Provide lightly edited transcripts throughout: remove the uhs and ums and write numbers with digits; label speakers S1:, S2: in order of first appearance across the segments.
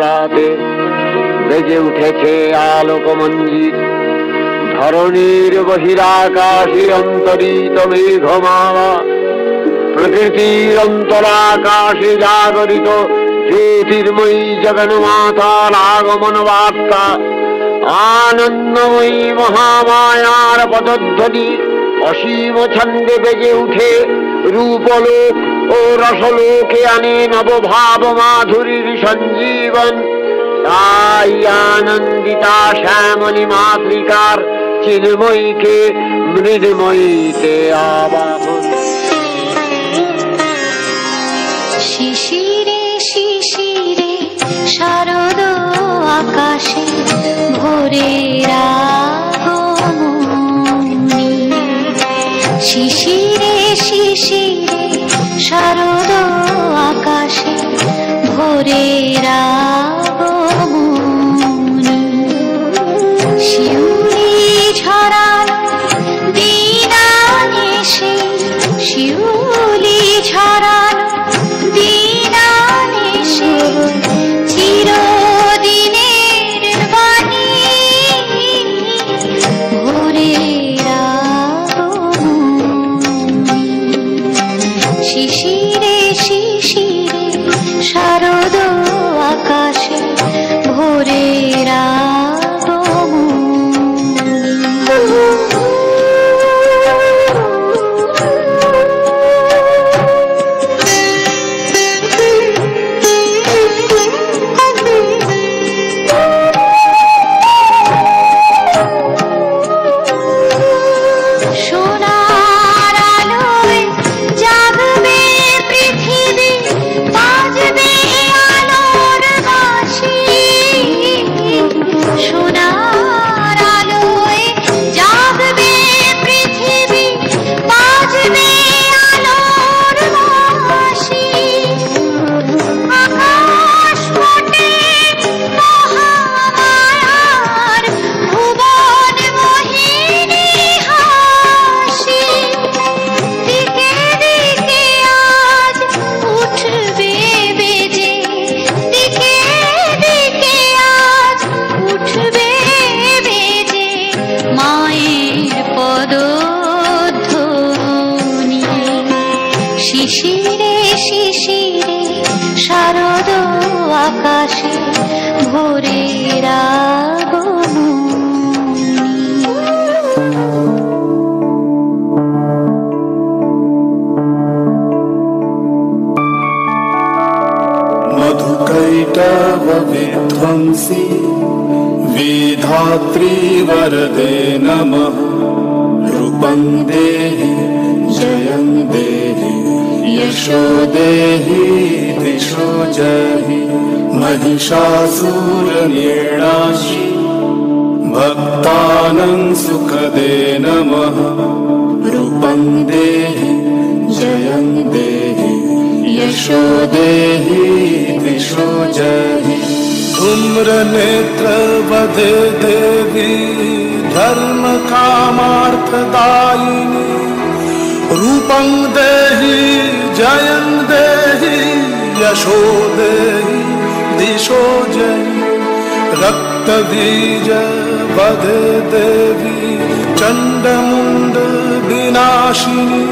S1: রাতে বেজে উঠেছে আলোকমঞ্জিত। ধরণীর বহিরাকাশে অন্তরিত মেঘমালা, প্রকৃতির অন্তরাকাশে জাগরিত জ্যোতির্ময়ী জগন্মাতার আগমন বার্তা। আনন্দময়ী মহামায়ার পদধ্বনি অসীম ছন্দে বেজে উঠে রূপলোক ও রসলোকে আনে নবভাব মাধুরীর সঞ্জীবন। তাই আনন্দিতা শ্যামলী মাতৃকার চিন্ময়ীকে মৃন্ময়ীতে আবাহন।
S2: শিশিরে শিশিরে শারদ আকাশে ভোরের আগমনী। শিশিরে শিশিরে শারদ আকাশে ভোরের আগমনী। শিউলি ঝরানো দিনানে সে, শিউলি ঝরানো দিনানে সে চিরদিনের বাণী। ভোরের আগমনী। শিশিরে শিশিরে শারদ আকাশে ভোরের আকাশে ভোরের আগমনী।
S3: मधुकैटव विध्वंसी विधात्री वरदे नमः। रूपं देहि जयं देहि यशो देहि दिशो जहि। महिषासुरनिर्णाशि भक्तानां सुखदे नमः। रूपं देहि जयं देहि यशो देहि दिशो जहि। धूम्रनेत्र वदे देवी धर्म कामार्थदायिनी। रूपं देहि जयं देहि यशो देहि दिशो जहि। रक्तबीज वदे देवी चण्डमुण्ड विनाशिनी।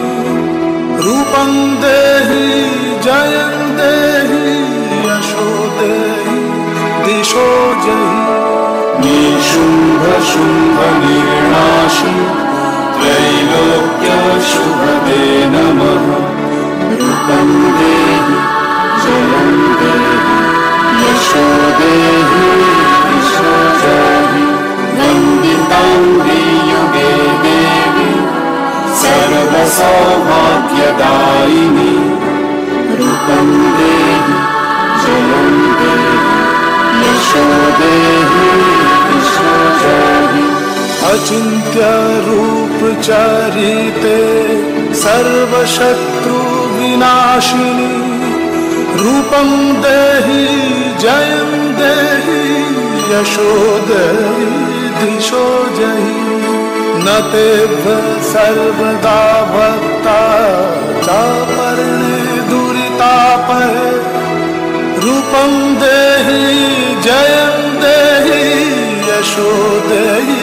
S3: रूपं देहि जयं देहि यशो देहि दिशो जहि। निशुम्भ शुम्भ निर्णाशि त्रैलोक्य शुभदे नमः। रूपं देहि जयं देहि यशो देहि दिशो जहि। वन्दितां युगे देवी सर्वसौभाग्यदायिनी। रूपं देहि जयं देहि यशो देहि दिशो जहि। अचिन्त्य रूप चरिते सर्वशत्रु विनाशिनी। रूपं देहि जयं देहि यशो देहि दिशो जहि। न तेभ्य सर्वदा भक्ता चापर्णे दुरितापहे। रूपं देहि जयं देहि यशो देहि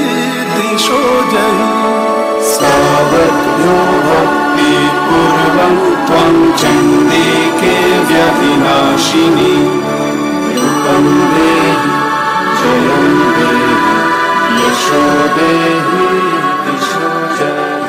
S3: दिशो जहि
S4: सावज्ञो भक्ति पूर्वं त्वं चण्डिके व्यविनाशिनी रूपं देहि जयं देहि यशो देहि दिशो जहि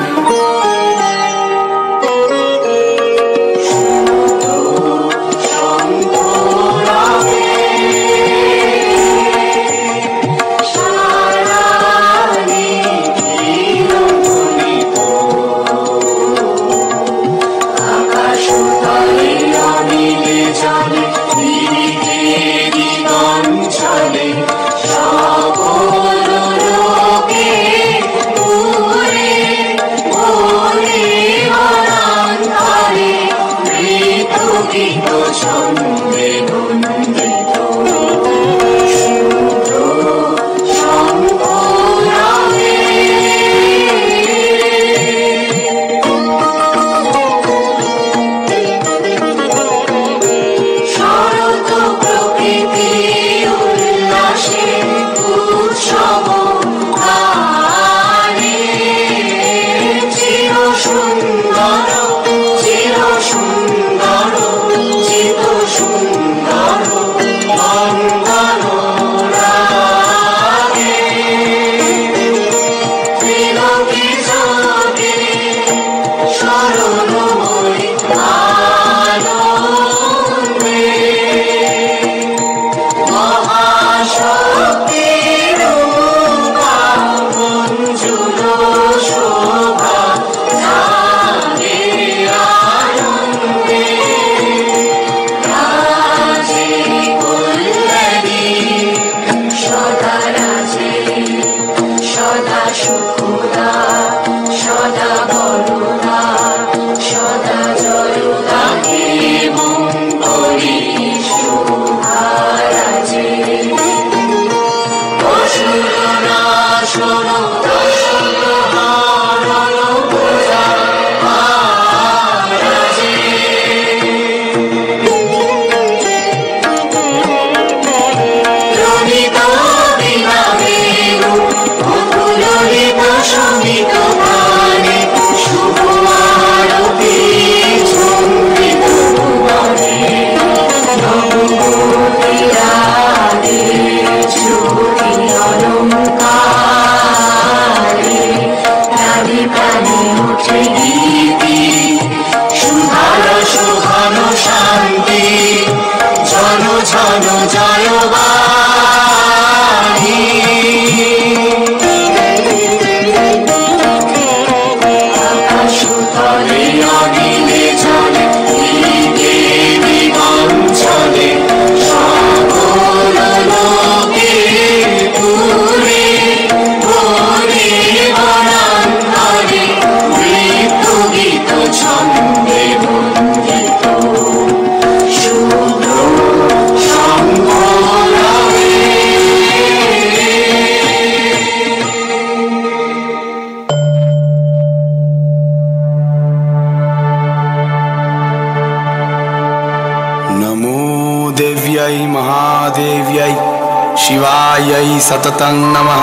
S5: सततं नमः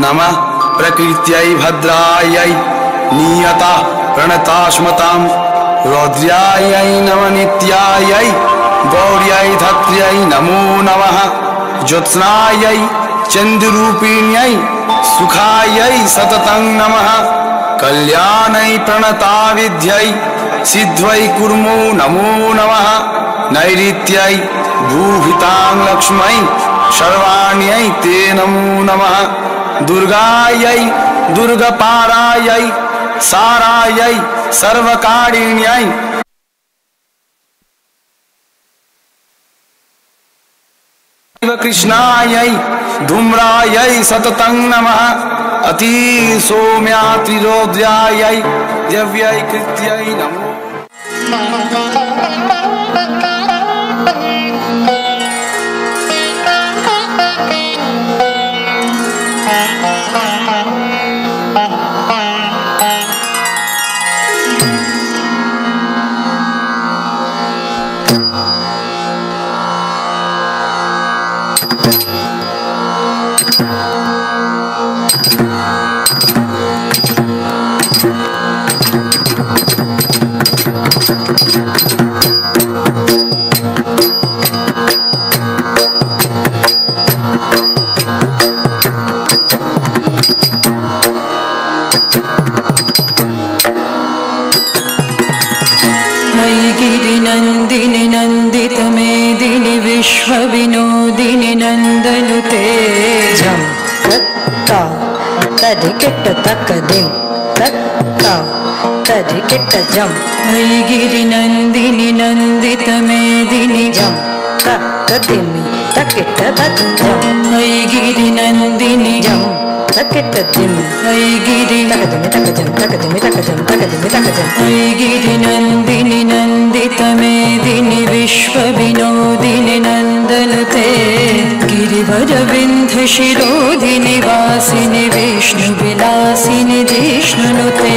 S5: नमः प्रकृत्यै भद्रायै नियता प्रणतास्मतां रौद्र्यायै नमः नित्यायै गौर्यै धत्र्यै नमो नमः ज्योत्स्नायै चन्द्ररूपिण्यै सुखायै सततं नमः कल्याणै प्रणताविद्यै सिद्ध्यै कुर्मो नमो नमः नैऋत्यै भूभितां लक्ष्मै सर्वाण्यै ते नमो नमः दुर्गायै दुर्गपारायै सारायै सर्वकारिण्यै कृष्णायै धूम्रायै सततं नमः अति सौम्यातिरोद्रायै दिव्यै कृत्यै नमो
S6: ಕೆಟ್ಟ ತಕ್ಕ ದಿಂ ತಕ್ಕ ತರಿ ಕೆಟ್ಟ ಜಂ ಐಗಿರಿ ನಂದಿನಿ ನಂದಿತ ಮೇದಿನಿ ಜಂ ತಕ್ಕ ದಿಮ್ಮಿ ತಕ್ಕೆಟ್ಟ ತಕ್ಕ ಜಂ ಐಗಿರಿ ನಂದಿನಿ ಜಂ ತಕ್ಕೆಟ್ಟ ದಿಮ್ಮಿ ಐಗಿರಿ ತಕದಿಮ್ಮಿ ತಕ ಜಂ ತಕದಿಮ್ಮಿ ತಕ ಜಂ ತಕದಿಮ್ಮಿ ತಕ ಜಂ ಐಗಿರಿ ನಂದಿನಿ ನಂದಿತ ಮೇದಿನಿ ವಿಶ್ವ ವಿನೋದಿನಿ ನಂದನುತೆ ಗಿರಿವರ ವಿಂಧ ಶಿರೋಧಿನಿ ವಾಸಿನಿ ವಿಷ್ಣು ವಿಲಾಸಿನಿ ಜಿಷ್ಣುನುತೆ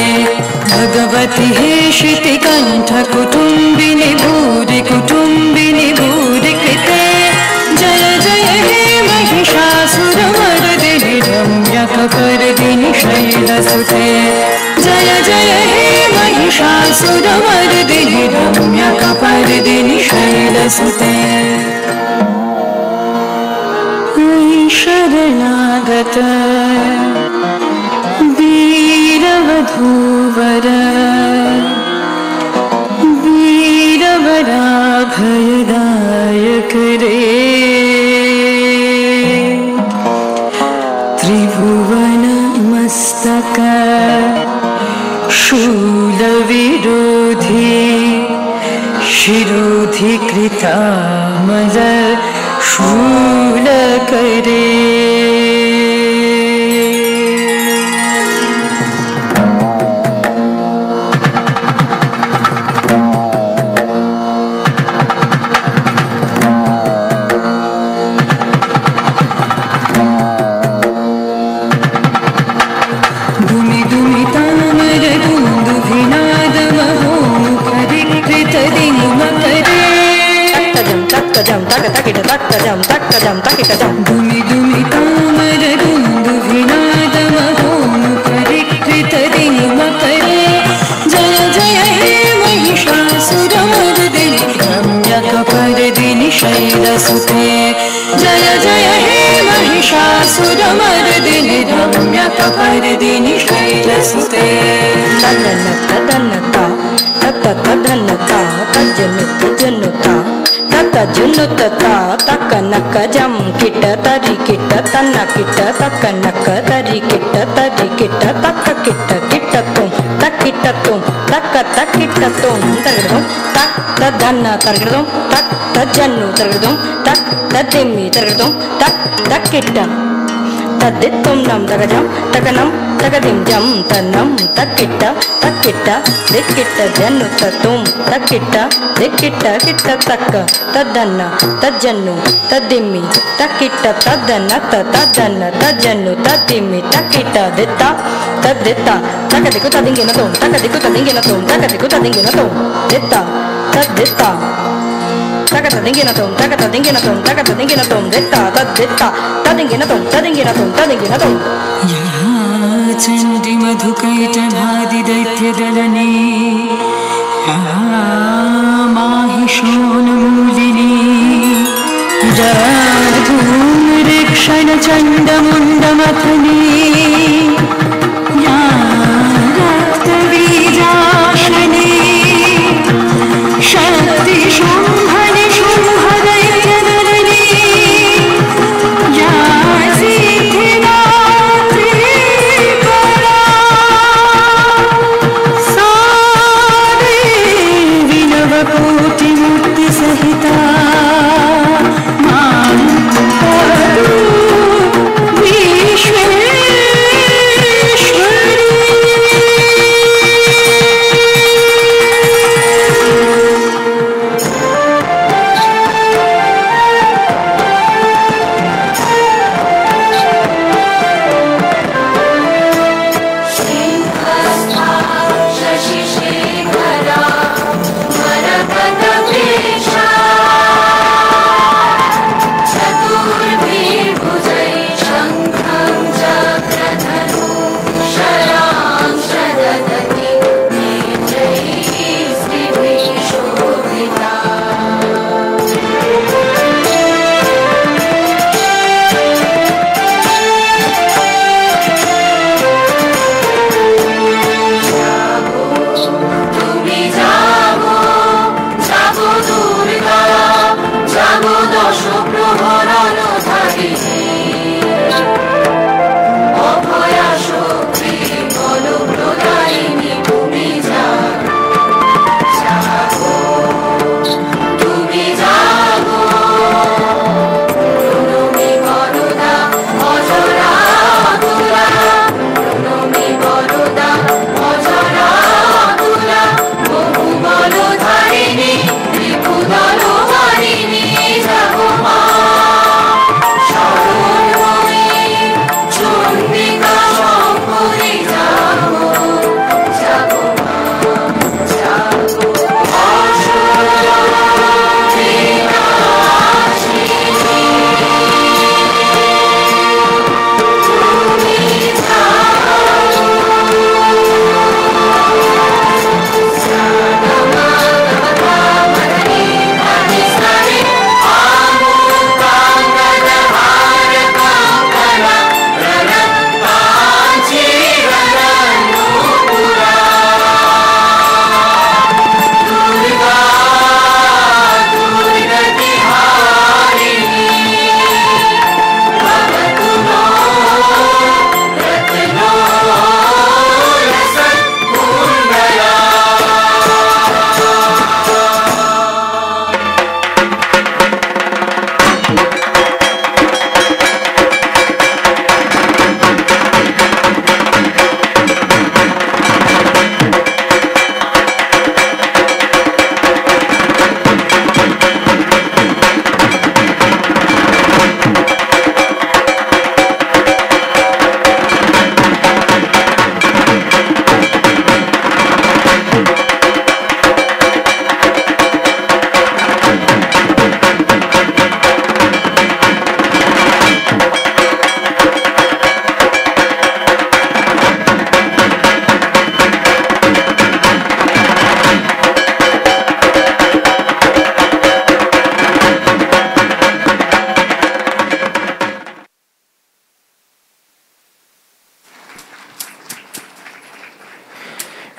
S6: भगवती हे श्रुति कंठ कुटुंबिनी भूरि कुटुंबिनी भूरि कृते जय जय हे महिषासुरमर्दिनि रम्यकपर्दिनि शैलसुते जय जय हे महिषासुरमर्दिनि रम्यकपर्दिनि शैलसुते शरणागत वीरवधूवर वीरवराभयदायक रे त्रिभुवन मस्तक शूलविरोधी शिरोधि कृतामल शूल करे धूमि धूमि तामर गुंदु विनाद महोमुखरिकृत दिङ्मकरे जय जय हे महिषासुरमर्दिनि रम्यकपर्दिनि शैलसुते जय जय हे महिषासुरमर्दिनि रम्यकपर्दिनि शैलसुते तदन्नता तदन्नता तज्जनुता जुनुता तक नक जम किट तरी किट तन्न किट तक नक तरी किट तक किट किट तुम तक किट तुम तरगडुम तक तदन्न तरगडुम तक तज्जनु तरगडुम तक तदिम्मि तरगडुम तक किट तद्दित्तुम नम तरगजम तकनम तकदिम जम तन्नम तक्किट दिक्किट जन्नु तत्तुम तक्किट दिक्किट किट तक्क तद्दन्न तज्जन्नु तद्दिम्मि तक्किट तद्दन्न तद्दन्न तज्जन्नु तद्दिम्मि तक्किट दित्ता तद्दित्ता तकदिक्कु तदिंगिन तुम तकदिक्कु तदिंगिन तुम तकदिक्कु तदिंगिन तुम दित्ता तद्दित्ता तकदिंगिन तुम तकदिंगिन तुम तकदिंगिन तुम दित्ता तद्दित्ता तदिंगिन तुम तदिंगिन तुम तदिंगिन तुम चंडी मधुकैटभादि दैत्यदलने माहिषोन्मूलिनी धूम्रेक्षण चण्डमुण्डमथनी रक्तबीजाशने शक्ति शुम्भनि शुम्भदैत्यदलने सहिता विश्वे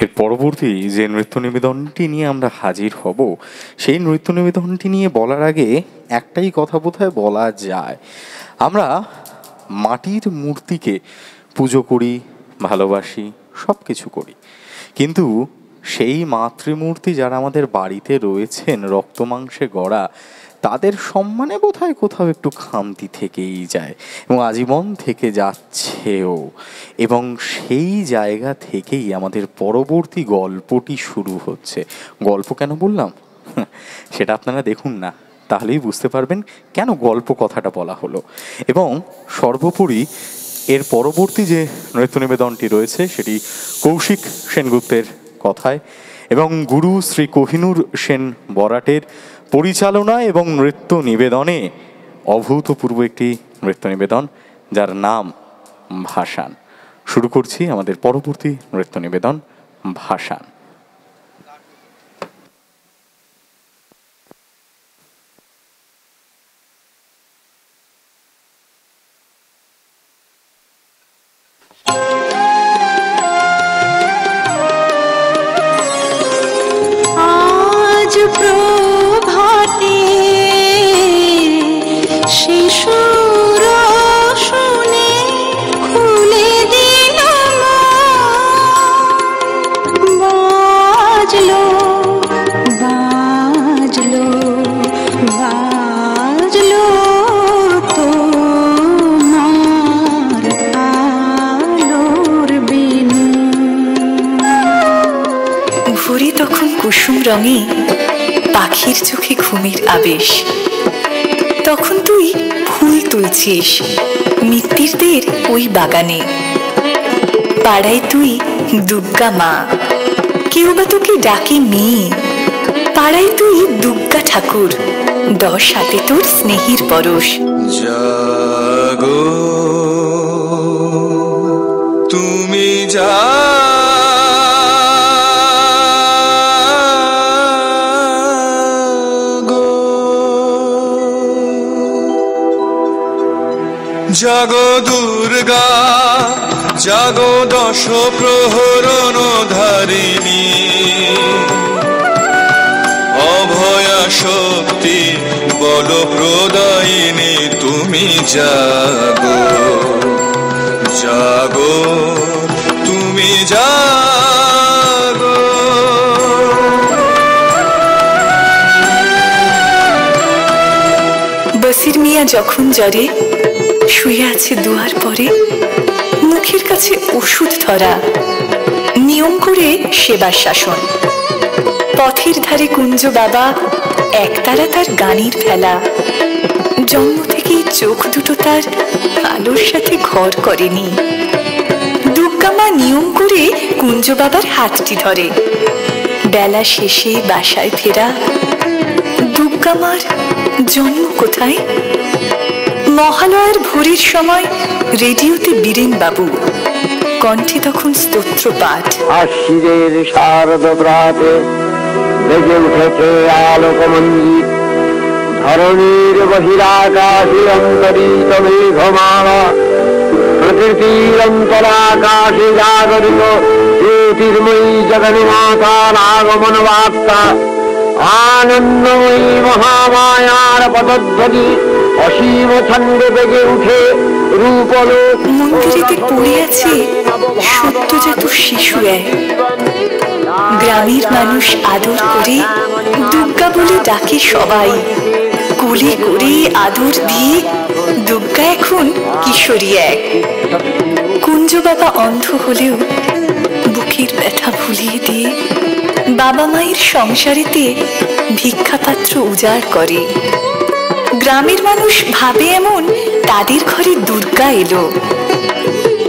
S7: এর পরবর্তী যে নৃত্য নিবেদনটি নিয়ে আমরা হাজির হব, সেই নৃত্য নিবেদনটি নিয়ে বলার আগে একটাই কথা বোধহয় বলা যায়, আমরা মাটির মূর্তিকে পুজো করি, ভালোবাসি, সব কিছু করি, কিন্তু সেই মাতৃমূর্তি যারা আমাদের বাড়িতে রয়েছেন রক্ত মাংসে গড়া, তাদের সম্মানে বোধহয় কোথাও একটু খামতি থেকেই যায় এবং আজীবন থেকে যাচ্ছেও। এবং সেই জায়গা থেকেই আমাদের পরবর্তী গল্পটি শুরু হচ্ছে। গল্প কেন বললাম সেটা আপনারা দেখুন না, তাহলেই বুঝতে পারবেন কেন গল্প কথাটা বলা হলো। এবং সর্বোপরি এর পরবর্তী যে নৃত্য নিবেদনটি রয়েছে সেটি কৌশিক সেনগুপ্তের কথায় এবং গুরু শ্রী কোহিনূর সেন বরাটের পরিচালনায় এবং নৃত্য নিবেদনে অভূতপূর্ব একটি নৃত্য নিবেদন, যার নাম ভাসান। শুরু করছি আমাদের পরবর্তী নৃত্য নিবেদন, ভাসান।
S2: আজ প্রভাতে শিশুর শুনে খুলে দিল বাজলো বাজলো বাজলো তোমার আলোর বিনু।
S8: ভোরে তখন কুসুম রঙে পাখির চোখে ঘুমের আবেশ, তখন তুই ফুল তুলছিস মিত্তিরদের ওই বাগানে। পাড়ায় তুই দুর্গা মা, কেউ বা তোকে ডাকে মেয়ে। পাড়ায় তুই দুর্গা ঠাকুর, 10 হাতে তোর স্নেহের পরশ।
S3: জাগো তুমি যা জাগো দুর্গা জাগো 10 প্রহরণ ধারিণী, অভয়া শক্তি বল প্রদায়িনী তুমি জাগো জাগো তুমি জাগো।
S8: বসির মিয়া যখন জ্বরে শুয়ে আছে দুয়ার পরে, মুখের কাছে ওষুধ ধরা, নিয়ম করে সেবার শাসন। পথের ধারে কুঞ্জ বাবা একতারা তার গানের ফেলা, জন্ম থেকেই চোখ দুটো তার আলোর সাথে ঘর করেনি। দুর্গা মা নিয়ম করে কুঞ্জ বাবার হাতটি ধরে, বেলা শেষে বাসায় ফেরা। দুর্গা মার জন্ম কোথায়? মহালয়ার ভোরের সময় রেডিওতে বীরেন বাবু, কণ্ঠে তখন স্তোত্র পাঠ।
S1: আশ্বিরের শারদ প্রাতে বেজে উঠেছে আলোকমঞ্জিত, ধরণীর বহিরাকাশে অন্তরিত মেঘমালা, প্রকৃতির অন্তরাকাশে জাগরিত জ্যোতির্ময়ী জগন্মাতার আগমন বার্তা। আনন্দময়ী মহামায়ার পদধ্বনি অসীম ছন্দে বেজে উঠে রূপলোক।
S8: মন্দিরেতে পড়ে আছে সদ্যজাত শিশু এক, গ্রামের মানুষ আদর করে দুর্গা বলে ডাকে সবাই। কোলে করে আদর দিয়ে দুর্গা এখন কিশোরী এক। কুঞ্জ বাবা অন্ধ হলেও বুকের ব্যথা ভুলিয়ে দিয়ে বাবা মায়ের সংসারেতে ভিক্ষাপাত্র উজাড় করে। গ্রামের মানুষ ভাবে এমন তাদের ঘরে দুর্গা এলো।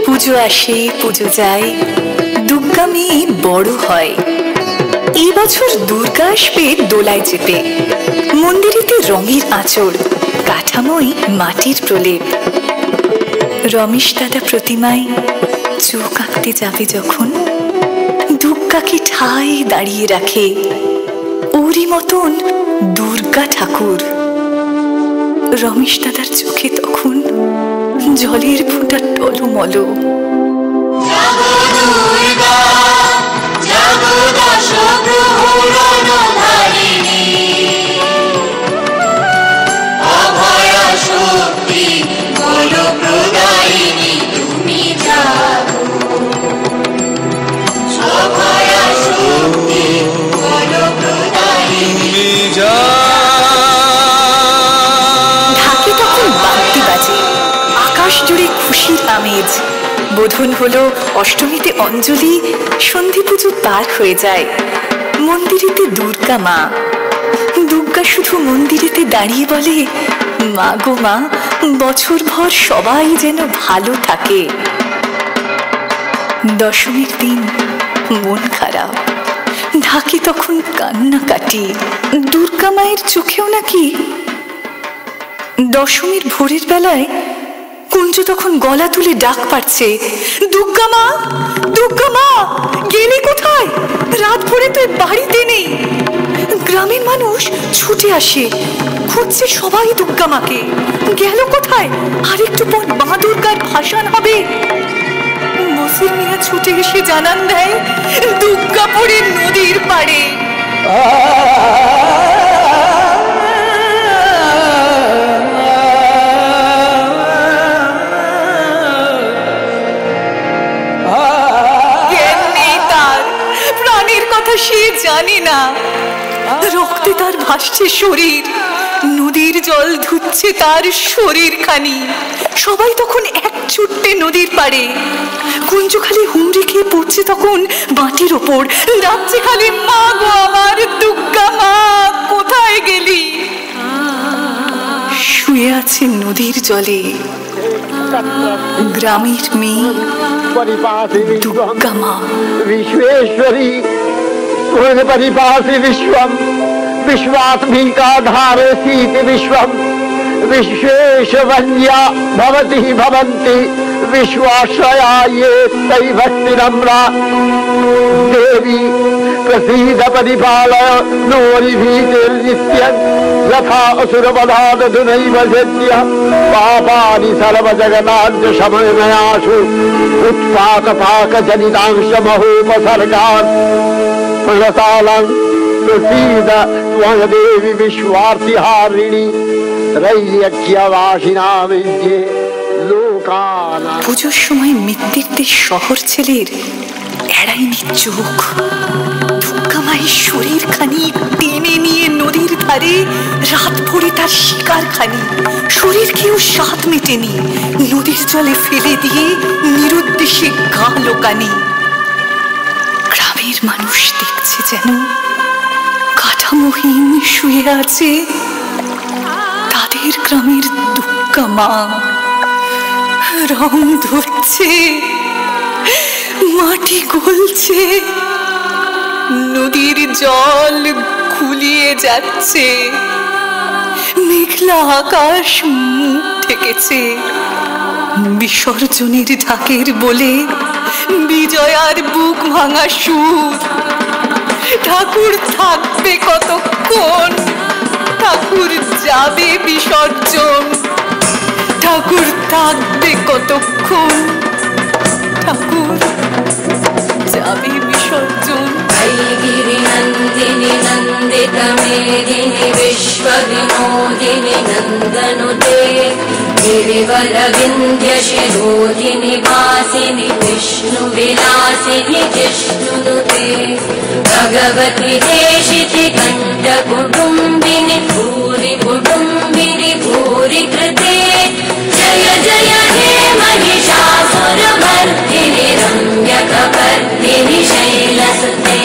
S8: পুজো আসে পুজো যায়, দুর্গা মেয়ে বড় হয়। এই বছর দুর্গা আসবে দোলায় চেপে, মন্দিরেতে রঙের আঁচড়, কাঠামোয় মাটির প্রলেপ। রমেশ দাদা প্রতিমায় চোখ আঁকতে যাবে যখন, দুর্গাকে ঠায় দাঁড়িয়ে রাখে ওরই মতন দুর্গা ঠাকুর। রমেশ দাদার চোখে তখন জলের ফোঁটা টলমল।
S2: জাগো দুর্গা নবদশ প্রহরণ ধারিণী অভয়া শক্তি বল প্রদায়িনী তুমি জাগো অভয়া শক্তি বল প্রদায়িনী
S8: ঢাকে তখন বাদ্যি বাজে, আকাশ জুড়ে খুশির আমেজ। বোধন হলো অষ্টমীতে অঞ্জলি, সন্ধি পুজো পার হয়ে যায়। মন্দিরেতে দুর্গা মা, দুর্গা শুধু মন্দিরেতে দাঁড়িয়ে বলে, মা গো মা, বছর ভর সবাই যেন ভালো থাকে। দশমীর দিন মন খারাপ, ঢাকে তখন কান্নাকাটি। দুর্গা মায়ের চোখেও নাকি দশমীর ভোরের বেলায় কুঞ্জ তখন গলা তুলে ডাক পাচ্ছে, দুর্গা মা, দুর্গা মা, গেলে কোথায়? রাত ভোরে তুই বাড়িতে নেই। গ্রামের মানুষ ছুটে আসে, খুঁজছে সবাই দুর্গা মাকে। গেল কোথায়? আর একটু পর মা দুর্গার ভাসান হবে। মসির মিয়া ছুটে এসে জানান দেয়, দুর্গাপুরের নদীর পাড়ে। সে জানে না, রক্তে তার ভাসছে শরীর, নদীর জল ধুচ্ছে তার শরীর খানি। সবাই তখন এক ছুট্টে নদীর পাড়ে। কুঞ্জ খালি হুমড়ি খেয়ে পড়ছে তখন মাটির ওপর, ডাকছে খালি, মা গো আমার দুর্গা মা, কোথায় গেলি? শুয়ে আছে নদীর জলে গ্রামের মেয়ে দুর্গা মা।
S1: विश्वेश्वरी परिपासि विश्वं विश्वात्मिका धारसीति विश्वं विश्वेशवन्या भवति भवन्ति विश्वाश्रया ये तै भक्ति नम्रा देवी प्रसीद परिपालय नोरिभीतिर्नित्यं यथा असुरवधादधुनैव जत्य पापानि सर्वजगदाद्य शमनयासु उत्पातपाकजनितांशमहोपसर्गान् प्रणतालं प्रसीद त्वं देवी विश्वार्तिहारिणी त्रैलोक्यवासिनामिज्ये लोकानां।
S8: পুজোর সময় মৃত্যুর দেশ শহর ছেলের এড়ায়নি চোখ। দুর্গা মায়ের শরীর খানি টেনে নিয়ে নদীর ধারে রাত ভরে তার শিকার খানি। শরীর কেউ স্বাদ মেটেনি, নদীর জলে ফেলে দিয়ে নিরুদ্দেশে গা লোকানি। গ্রামের মানুষ দেখছে যেন কাঠামোহীন শুয়ে আছে তাদের গ্রামের দুর্গা মা। রং ধরছে, মাটি গলছে, নদীর জল খুলিয়ে যাচ্ছে, মেঘলা আকাশ মুখ ঢেকেছে। বিসর্জনের ঢাকের বলে বিজয়ার বুক ভাঙা সুর। ঠাকুর থাকবে কতক্ষণ, ঠাকুর যাবে বিসর্জন। ঠাকুর থাকবে কতক্ষণ, ঠাকুর যাবে বিসর্জন।
S2: गिरिनन्दिनि नन्दितमेदिनि विश्वविनोदिनि नन्दनुते गिरिवरविन्ध्यशिरोधिनि वासिनि विष्णुविलासिनि जिष्णुनुते भगवति देशिति कण्ठकुटुम्बिनि भूरि कुटुम्बिनि भूरि कृते जय जय हे महिषासुरमर्दिनि रम्यकपर्दिनि शैलसुते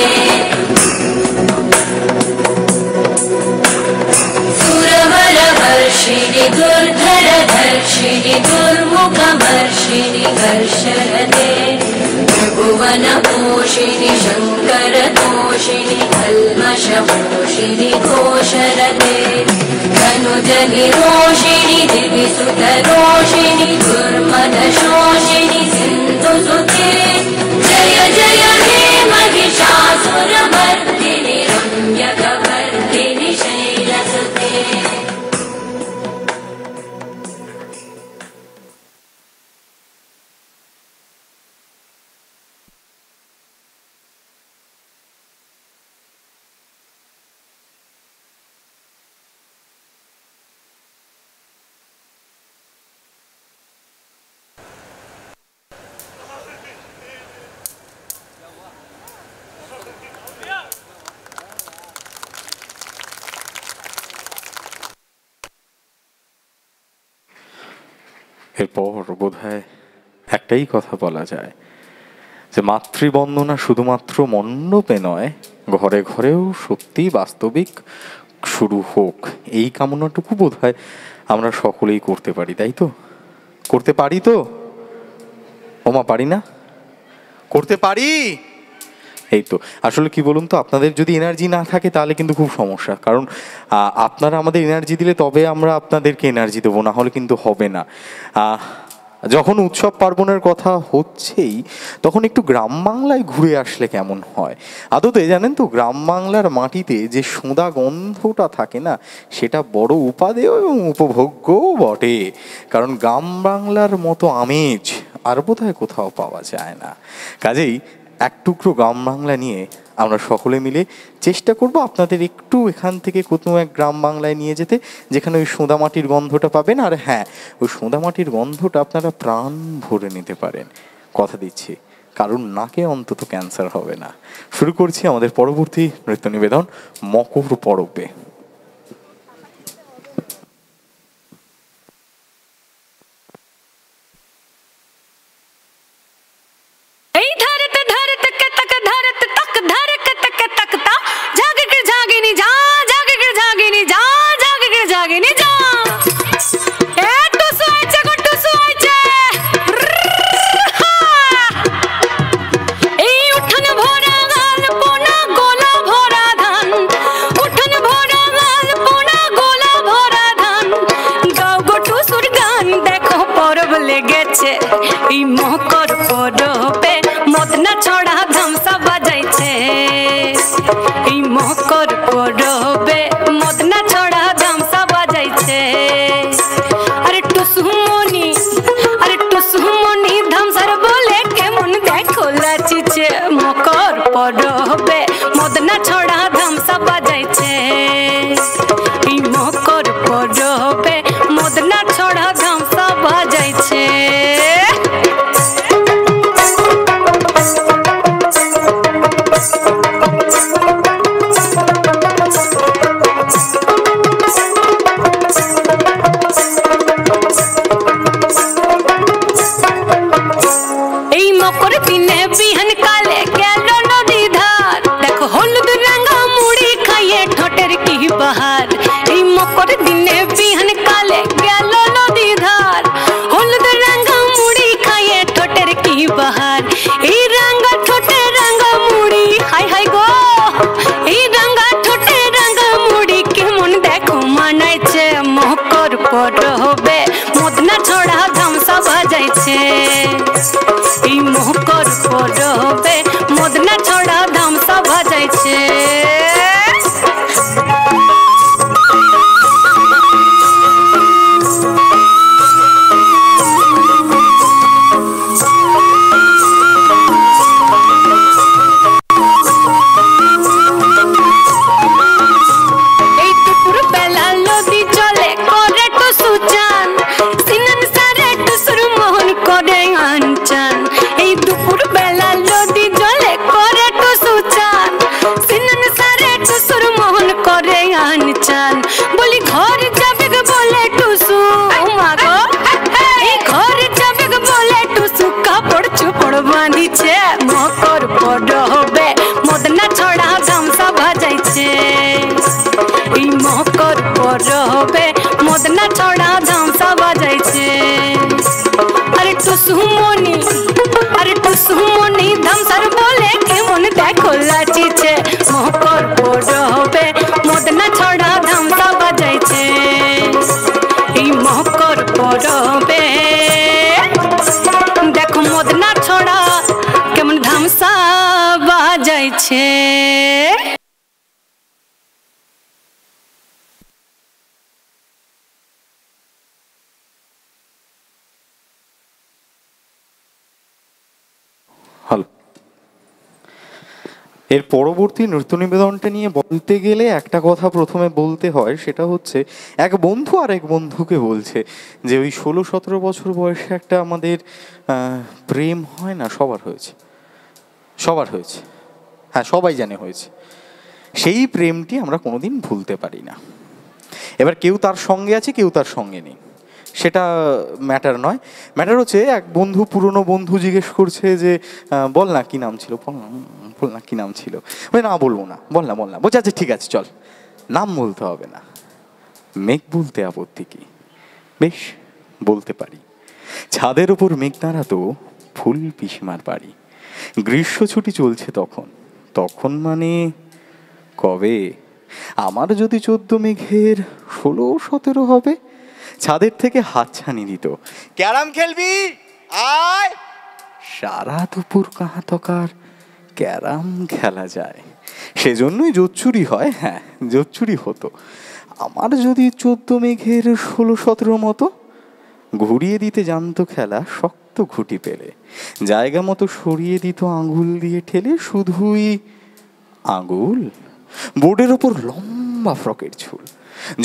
S2: सुरवरवर्षिणि दुर्धरधर्षिणि दुर्मुखमर्षिणि कर्षरते त्रिभुवनपोषिणि शङ्करतोषिणि कल्मषपोषिणि घोषरते धनुजनिरोषिणि दिविसुतरोषिणि दुर्मदशोषिणि सिन्धुसुते जय जय हे महिषासुरमर्दिनि रम्यकपर्दिनि शैलसुते।
S7: এরপর বোধহয় একটাই কথা বলা যায় যে মাতৃবন্দনা শুধুমাত্র মণ্ডপে নয়, ঘরে ঘরেও সত্যি বাস্তবিক শুরু হোক, এই কামনাটুকু বোধহয় আমরা সকলেই করতে পারি, তাই তো? করতে পারি তো? ওমা, পারি না? করতে পারি। এই তো, আসলে কি বলুন তো, আপনাদের যদি এনার্জি না থাকে তাহলে কিন্তু খুব সমস্যা, কারণ আপনারা আমাদের এনার্জি দিলে তবে আমরা আপনাদেরকে এনার্জি দেবো, না হলে কিন্তু হবে না। যখন উৎসব পার্বণের কথা হচ্ছেই তখন একটু গ্রাম বাংলায় ঘুরে আসলে কেমন হয়? আদতে জানেন তো, গ্রাম বাংলার মাটিতে যে সোঁদা গন্ধটা থাকে না, সেটা বড় উপাদেয় এবং উপভোগ্যও বটে, কারণ গ্রাম বাংলার মতো আমেজ আর বোধহয় কোথাও পাওয়া যায় না। কাজেই এক টুকরো গ্রাম বাংলা নিয়ে আমরা সকলে মিলে চেষ্টা করব আপনাদের একটু এখান থেকে কোনো এক গ্রাম বাংলায় নিয়ে যেতে, যেখানে ওই সোঁদা মাটির গন্ধটা পাবেন। আর হ্যাঁ, ওই সোঁদা মাটির গন্ধটা আপনারা প্রাণ ভরে নিতে পারেন, কথা দিচ্ছি, কারণ নাকে অন্তত ক্যান্সার হবে না। শুরু করছি আমাদের পরবর্তী নৃত্য নিবেদন, মকর পরবে।
S6: এই মকর পরবে মদনা ছড়া ধামসা বাজাইছে, এই মকর পরবে মদনা ছড়া ধামসা বাজাইছে। আরে টুসুমনি, আরে টুসুমনি ধামসার বলে কেমন দেখো লাচিছে, মকর পরবে মদনা ছড়া ধামসা বাজাইছে, এই মকর পরবে মদনা ছড়া ধামসা বাজাইছে। बहार এই মকর দিনে বিহান কালে গেল নদী ধার, হলুদ রঙা মুড়ি খাইয়ে ঠোঁটের কি বাহার, এই রঙা ঠোঁটে রঙা মুড়ি, হাই হাই গো, এই রঙা ঠোঁটে রঙা মুড়ি কেমন দেখো মানাইছে, মকর পরবে মদনা ছড়া ধামসা বাজাইছে, এই মকর পরবে মদনা ছড়া ধামসা বাজাইছে। বলি ঘর যাবে বলে টুসু, ঘর যাবে বলে টুসু কাপড় চোপড় বাঁধিছে, মকর পরবে মদনা ছড়া ধামসা বাজাইছে, এই মকর পরবে মদনা ছড়া ধামসা বাজাইছে। আরে টুসুমনি, আরে টুসুমনি ধামসার বলে কেমন দেখো লাচিছে, মকর পরবে মদনা ছড়া ধামসা বাজাইছে, এই মকর পরবে দেখো মদনা ছড়া কেমন ধামসা বাজাইছে।
S7: এর পরবর্তী নৃত্য নিবেদনটা নিয়ে বলতে গেলে একটা কথা প্রথমে বলতে হয়, সেটা হচ্ছে এক বন্ধু আর এক বন্ধুকে বলছে যে ওই 16-17 বছর বয়সে একটা আমাদের প্রেম হয় না, সবার হয়েছে, সবার হয়েছে, হ্যাঁ সবাই জানে হয়েছে, সেই প্রেমটি আমরা কোনোদিন ভুলতে পারি না। এবার কেউ তার সঙ্গে আছে, কেউ তার সঙ্গে নেই, সেটা ম্যাটার নয়। ম্যাটার হচ্ছে এক বন্ধু, পুরনো বন্ধু জিজ্ঞেস করছে যে বল না কি নাম ছিল, বল না কি নাম ছিল। ওই না বলবো না, বল না বলছে আচ্ছা ঠিক আছে চল, নাম বলতে হবে না। মেঘ বলতে আপত্তি কি? বেশ, বলতে পারি। ছাদের ওপর মেঘ দাঁড়াতো, ফুল পিসিমার বাড়ি। গ্রীষ্ম ছুটি চলছে তখন মানে কবে? আমার যদি 14 মেঘের 16-17 হবে। ছাদের থেকে হাতছানি দিত, ক্যারাম খেলবি আয়। সারা দুপুর কাহাতকার ক্যারাম খেলা যায়, সেজন্যই জোচ্চুরি হয়। হ্যাঁ, জোচ্চুরি হতো। আমার যদি 14 মেঘের 16-17 মতো। ঘুরিয়ে দিতে জানতো খেলা শক্ত ঘুটি পেলে, জায়গা মতো সরিয়ে দিত আঙুল দিয়ে ঠেলে। শুধুই আঙুল। বোর্ডের ওপর লম্বা ফ্রকের ঝুল,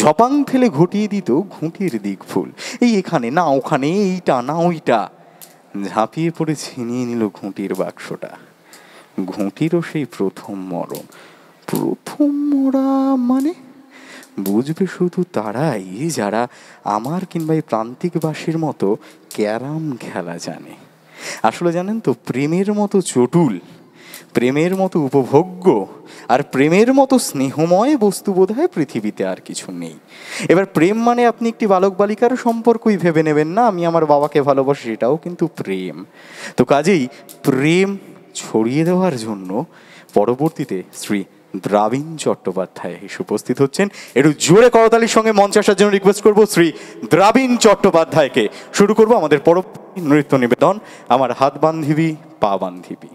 S7: ঝপাং ফেলে ঘটিয়ে দিত ঘুঁটির দিক ভুল। এই এখানে না ওখানে, এইটা না ওইটা। ঝাঁপিয়ে পড়ে ছিনিয়ে নিল ঘুঁটির বাক্সটা। ঘুঁটিরও সেই প্রথম মরণ। প্রথম মরা মানে বুঝবে শুধু তারাই যারা আমার কিংবা এই প্রান্তিকবাসীর মতো ক্যারাম খেলা জানে। আসলে জানেন তো, প্রেমের মতো চটুল, প্রেমের মতো উপভোগ্য আর প্রেমের মতো স্নেহময় বস্তু বোধহয় পৃথিবীতে আর কিছু নেই। এবার প্রেম মানে আপনি একটি বালক বালিকার সম্পর্কই ভেবে নেবেন না, আমি আমার বাবাকে ভালোবাসি, সেটাও কিন্তু প্রেম। তো কাজেই প্রেম ছড়িয়ে দেওয়ার জন্য পরবর্তীতে শ্রী দ্রাবিণ চট্টোপাধ্যায় এসে উপস্থিত হচ্ছেন। একটু জোরে করতালির সঙ্গে মঞ্চে আসার জন্য রিকোয়েস্ট করবো শ্রী দ্রাবিণ চট্টোপাধ্যায়কে। শুরু করবো আমাদের পরবর্তী নৃত্য নিবেদন, আমার হাত বান্ধিবি পা বান্ধিবি।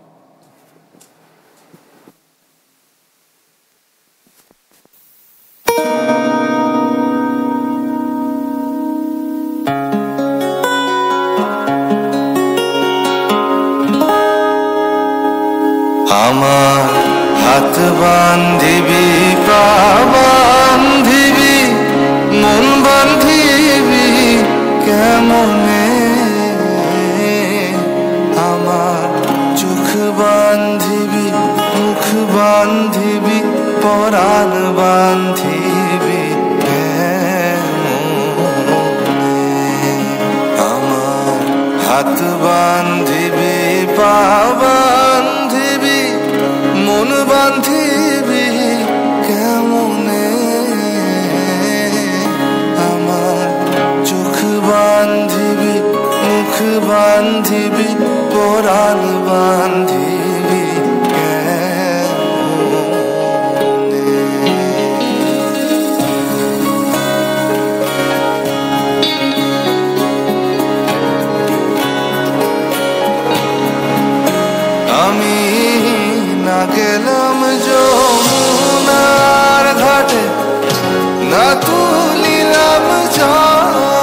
S3: আমার হাত বান্ধিবি পা বান্ধিবি মন বান্ধিবি কেমনে, আমার চোখ বান্ধিবি মুখ বান্ধিবি পরাণ বান্ধিবি কেমনে, আমার হাত বান্ধিবি পা বান্ধিবি মন বান্ধিবি কেমনে, আমার চোখ বান্ধিবি মুখ বান্ধিবি পরাণ বান্ধিবি কেমনে। আমি না গেলাম যমুনার ঘাটে, না তুলিলাম জল,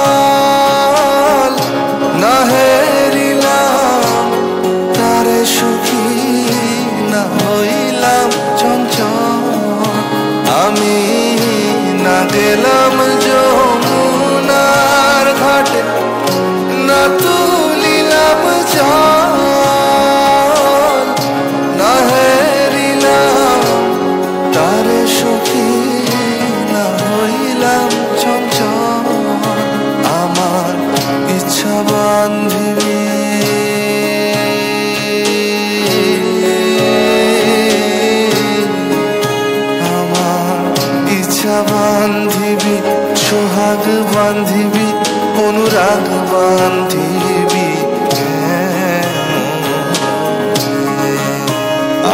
S3: না হেরিলাম তারে সুখী, না হইলাম চঞ্চল। আমি না গেলাম যমুনার ঘাটে, না তুলিলাম জল, না হেরিলাম তারে সুখী, না হইলাম চঞ্চল। আমার ইচ্ছা বান্ধিবি আমার ইচ্ছা বান্ধিবি, সোহাগ বান্ধিবি অনুরাগ বান্ধিবি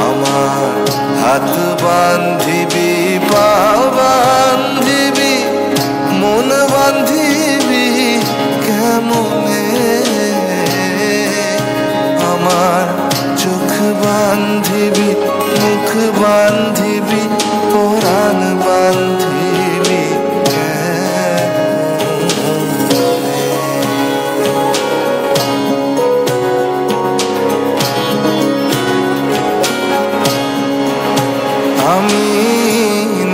S3: আমার হাত বান্ধিবি পা বান্ধিবি মন বান্ধিবি কেমনে, আমার চোখ বান্ধিবি মুখ বান্ধিবি পরাণ বান্ধিবি কেমনে। আমি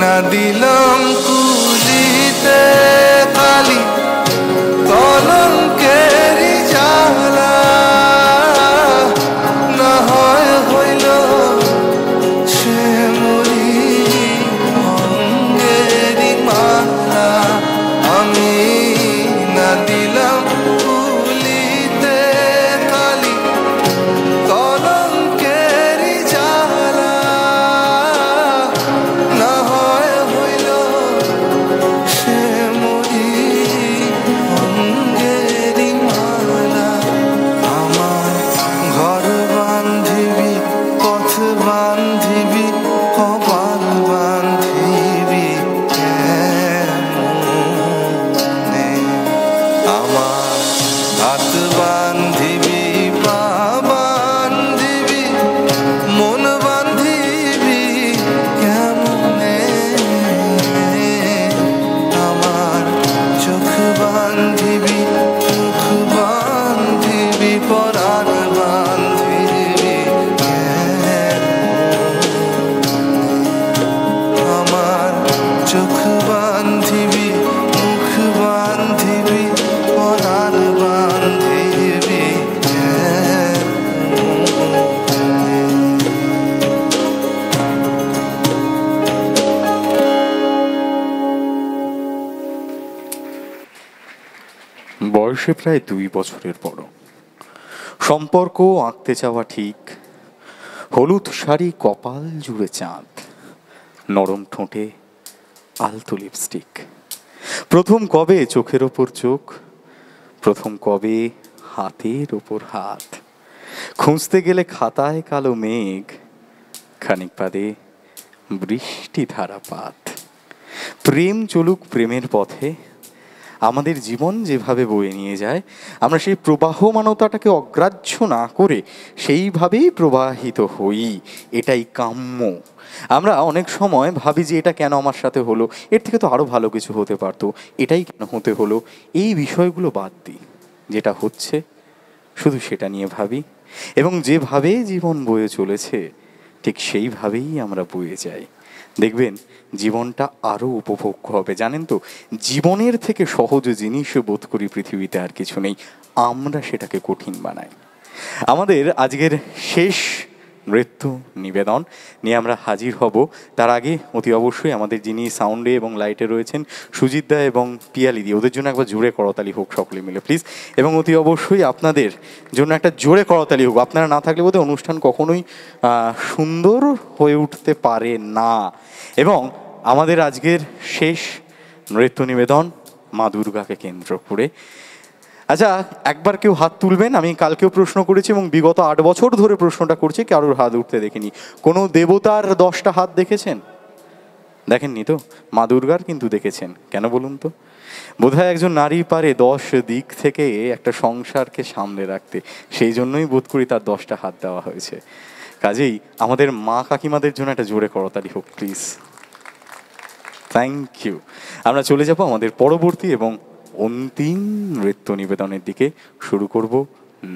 S3: না দিলাম কুলিতে কালি কলঙ্কের জ্বালা, না হয় হইল সে মরি বান্ধিবি আমার চোখ বান্ধিবি মুখ বান্ধিবি পরাণ বান্ধিবি
S7: বয়সে প্রায় 2 বছরের বড়, সম্পর্ক আঁকতে চাওয়া ঠিক, হলুদ শাড়ি কপাল জুড়ে চাঁদ, নরম ঠোঁটে আলতো লিপস্টিক। প্রথম কবে চোখের ওপর চোখ, প্রথম কবে হাতের ওপর হাত, খুঁজতে গেলে খাতায় কালো মেঘ, খানিক বাদে বৃষ্টি ধারাপাত। প্রেম চলুক প্রেমের পথে, আমাদের জীবন যেভাবে বয়ে নিয়ে যায় আমরা সেই প্রবাহমানতাটাকে অগ্রাহ্য না করে সেইভাবেই প্রবাহিত হই, এটাই কাম্য। আমরা অনেক সময় ভাবি যে এটা কেন আমার সাথে হলো, এর থেকে তো আরও ভালো কিছু হতে পারতো, এটাই কেন হতে হলো। এই বিষয়গুলো বাদ দিই, যেটা হচ্ছে শুধু সেটা নিয়ে ভাবি, এবং যেভাবে জীবন বয়ে চলেছে ঠিক সেইভাবেই আমরা বয়ে যাই। দেখবেন জীবনটা আরও উপভোগ্য হবে। জানেন তো, জীবনের থেকে সহজ জিনিস বোধ করি পৃথিবীতে আর কিছু নেই, আমরা সেটাকে কঠিন বানাই। আমাদের আজকের শেষ নৃত্য নিবেদন নিয়ে আমরা হাজির হব। তার আগে অতি অবশ্যই আমাদের যিনি সাউন্ডে এবং লাইটে রয়েছেন সুজিত দা এবং পিয়ালিদি, ওদের জন্য একবার জোরে করতালি হোক সকলে মিলে প্লিজ। এবং অতি অবশ্যই আপনাদের জন্য একটা জোরে করতালি হোক। আপনারা না থাকলে বোধহয় অনুষ্ঠান কখনোই সুন্দর হয়ে উঠতে পারে না। এবং আমাদের আজকের শেষ নৃত্য নিবেদন মা দুর্গাকে কেন্দ্র করে। আচ্ছা, একবার কেউ হাত তুলবেন। আমি কালকেও প্রশ্ন করেছি এবং বিগত 8 বছর ধরে প্রশ্নটা করছি, কারোর হাত উঠতে দেখিনি। কোনো দেবতার 10টা হাত দেখেছেন? দেখেননি তো? মা দুর্গার কিন্তু দেখেছেন। কেন বলুন তো? বোধহয় একজন নারী পারে 10 দিক থেকে একটা সংসারকে সামলে রাখতে, সেই জন্যই বোধ করি তার 10টা হাত দেওয়া হয়েছে। কাজেই আমাদের মা কাকিমাদের জন্য একটা জোরে করতালি হোক প্লিজ। Thank you. আমরা চলে যাব আমাদের পরবর্তী এবং অন্তিম নৃত্য নিবেদনের দিকে। শুরু করব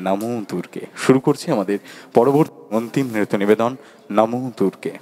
S7: নমো দুর্গে। শুরু করছি আমাদের পরবর্তী অন্তিম নৃত্য নিবেদন নমো দুর্গে।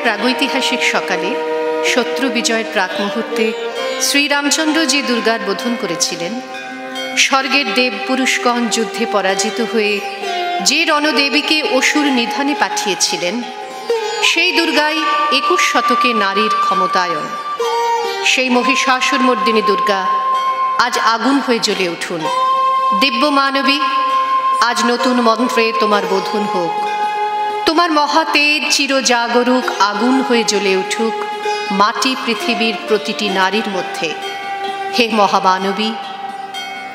S9: প্রাগৈতিহাসিক সকালে শত্রু বিজয়ের প্রাক মুহূর্তে শ্রীরামচন্দ্র যে দুর্গার বোধন করেছিলেন, স্বর্গের দেব পুরুষগণ যুদ্ধে পরাজিত হয়ে যে রণদেবীকে অসুর নিধনে পাঠিয়েছিলেন, সেই দুর্গাই 21 শতকে নারীর ক্ষমতায়ন। সেই মহিষাসুরমর্দিনী দুর্গা আজ আগুন হয়ে জ্বলে উঠুন। দিব্য মানবী, আজ নতুন মন্ত্রে তোমার বোধন হোক। তোমার মহাতেজ চিরজাগরুক আগুন হয়ে জ্বলে উঠুক মাটি পৃথিবীর প্রতিটি নারীর মধ্যে। হে মহামানবী,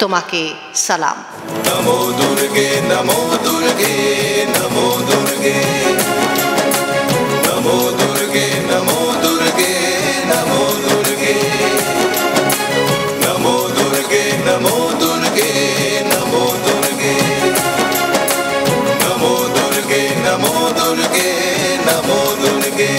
S9: তোমাকে সালাম।
S3: নমো দুর্গে নমো দুর্গে নমো দুর্গে নমো দুর্গে নমো দুর্গে নমো দুর্গে নমো দুর্গে নমো দুর্গে নমো দুর্গে নমো দুর্গে নমো দুর্গে নমো দুর্গে।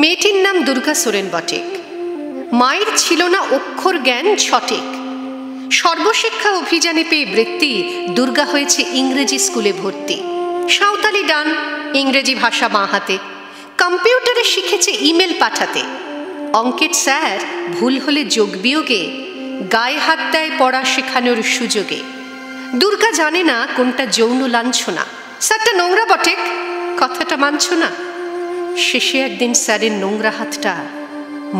S9: মেয়েটির নাম দুর্গা সোরেন বটেক। মায়ের ছিল না অক্ষর জ্ঞান সঠিক। সর্বশিক্ষা অভিযানে পেয়ে বৃত্তি দুর্গা হয়েছে ইংরেজি স্কুলে ভর্তি। সাঁওতালি ডান, ইংরেজি ভাষা বাঁ হাতে। কম্পিউটারে শিখেছে ইমেল পাঠাতে। অঙ্কের স্যার ভুল হলে যোগ বিয়োগে গায়ে হাত দেয় পড়া শেখানোর সুযোগে। দুর্গা জানে না কোনটা যৌন লাঞ্ছনা। স্যারটা নোংরা বটেক, কথাটা মানছ না। শেষে একদিন স্যারের নোংরা হাতটা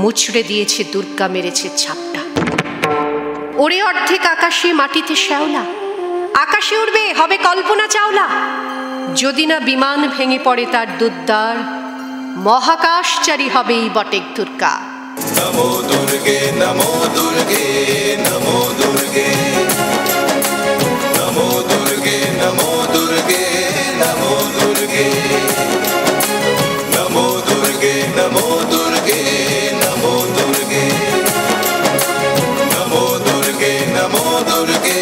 S9: মুচড়ে দিয়েছে দুর্গা, মেরেছে ছাপটা। ওরে অর্ধেক আকাশে মাটিতে শ্যাওলা, আকাশে উড়বে হবে কল্পনা চাওলা। যদি না বিমান ভেঙে পড়ে তার দুদ্দার, মহাকাশচারী হবে এই বটেক দুর্গা।
S3: নমো দুর্গে নমো দুর্গে নমো দুর্গে নমো দুর্গে নমো দুর্গে নমো দুর্গে নমো দুর্গে নমো দুর্গে নমো দুর্গে নমো দুর্গে নমো দুর্গে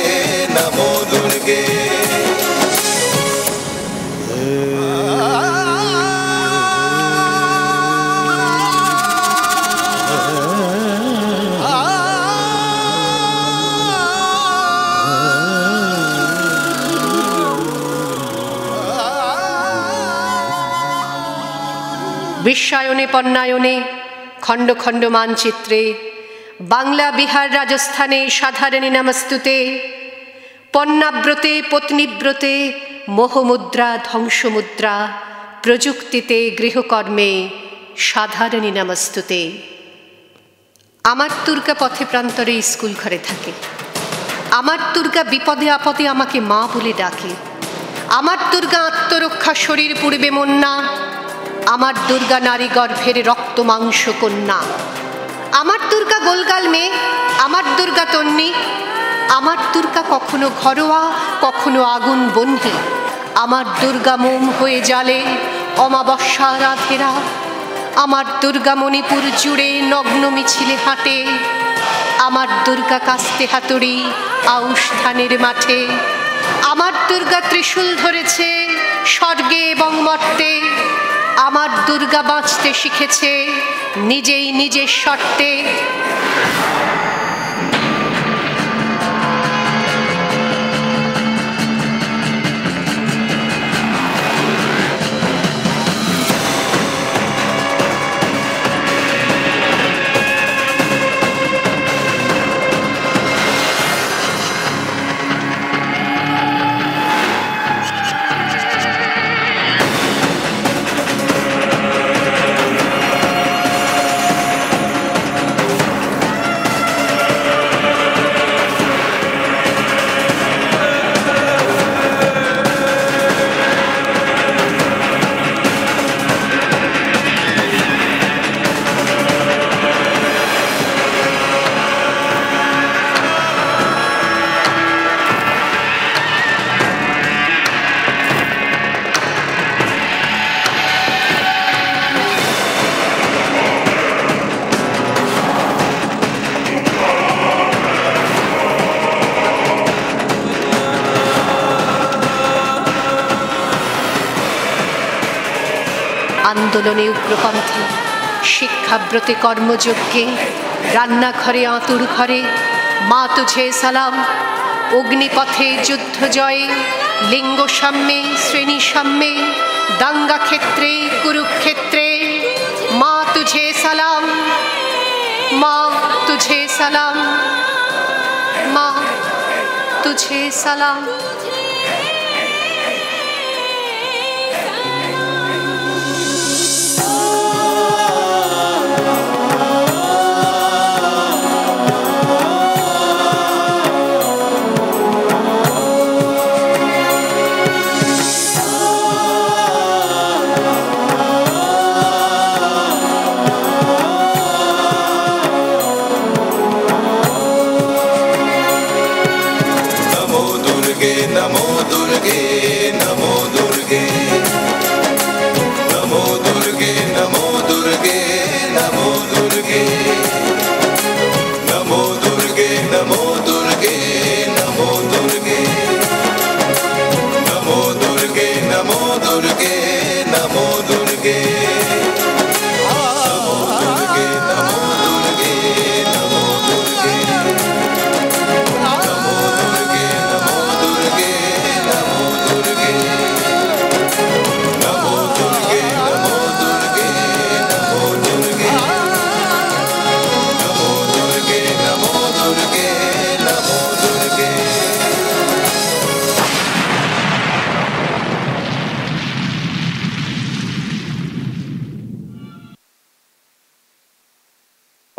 S3: নমো দুর্গে।
S9: বিশ্বায়নে পণ্যায়নে খণ্ড খণ্ড মানচিত্রে বাংলা বিহার রাজস্থানে সাধারণী নমস্তুতে। পণ্যাব্রতে পত্নীব্রতে মোহমুদ্রা ধ্বংসমুদ্রা, প্রযুক্তিতে গৃহকর্মে সাধারণী নমস্তুতে। আমার দুর্গা পথে প্রান্তরে স্কুল ঘরে থাকে। আমার দুর্গা বিপদে আপদে আমাকে মা বলে ডাকে। আমার দুর্গা আত্মরক্ষা শরীর পুড়বে মন্না। আমার দুর্গা নারী গর্ভের রক্ত মাংস কন্যা। আমার দুর্গা গোলগাল মেয়ে, আমার দুর্গা তন্নি। আমার দুর্গা কখনো ঘরোয়া কখনো আগুন বন্যি। আমার দুর্গা মোম হয়ে জ্বালে অমাবস্যা রাধেরা। আমার দুর্গা মণিপুর জুড়ে নগ্ন মিছিলে হাঁটে। আমার দুর্গা কাস্তে হাতুড়ি আউশ ধানের মাঠে। আমার দুর্গা ত্রিশূল ধরেছে স্বর্গে এবং মর্তে। আমার দুর্গা বাঁচতে শিখেছে নিজেই নিজের শর্তে। আন্দোলনে উগ্রপন্থে, শিক্ষাব্রতে কর্মযজ্ঞে, রান্নাঘরে আঁতুর ঘরে মা তুঝে সালাম। অগ্নিপথে যুদ্ধ জয়ে, লিঙ্গ সাম্যে শ্রেণী সাম্যে, দাঙ্গা ক্ষেত্রে কুরুক্ষেত্রে মা তুঝে সালাম। মা তুঝে সালাম, মা তুঝে সালাম।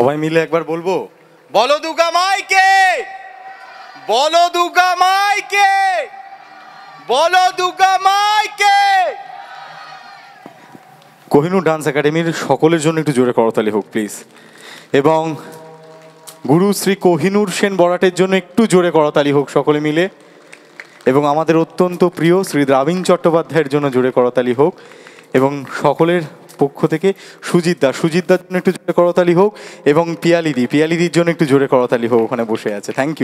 S7: সবাই মিলে একবার বলবো, বলো দুর্গা মাইকে, বলো দুর্গা মাইকে, বলো দুর্গা মাইকে। কোহিনূর ডান্স একাডেমির সকলের জন্য একটু জোরে করতালি হোক প্লিজ, এবং গুরু শ্রী কোহিনূর সেন বরাটের জন্য একটু জোরে করতালি হোক সকলে মিলে, এবং আমাদের অত্যন্ত প্রিয় শ্রী দ্রাবিণ চট্টোপাধ্যায়ের জন্য জোরে করতালি হোক, এবং সকলের পক্ষ থেকে সুজিতদার জন্য একটু জোরে করতালি হোক, এবং পিয়ালিদির জন্য একটু জোরে করতালি হোক, ওখানে বসে আছে। Thank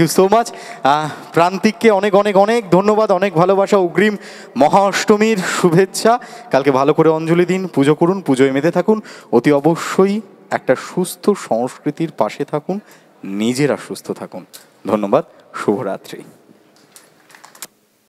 S7: you so much. প্রান্তিককে অনেক অনেক অনেক ধন্যবাদ, অনেক ভালোবাসা, অগ্রিম মহা অষ্টমীর শুভেচ্ছা। কালকে ভালো করে অঞ্জলি দিন, পুজো করুন, পুজোয় মেতে থাকুন, অতি অবশ্যই একটা সুস্থ সংস্কৃতির পাশে থাকুন, নিজেরা সুস্থ থাকুন। ধন্যবাদ, শুভরাত্রি।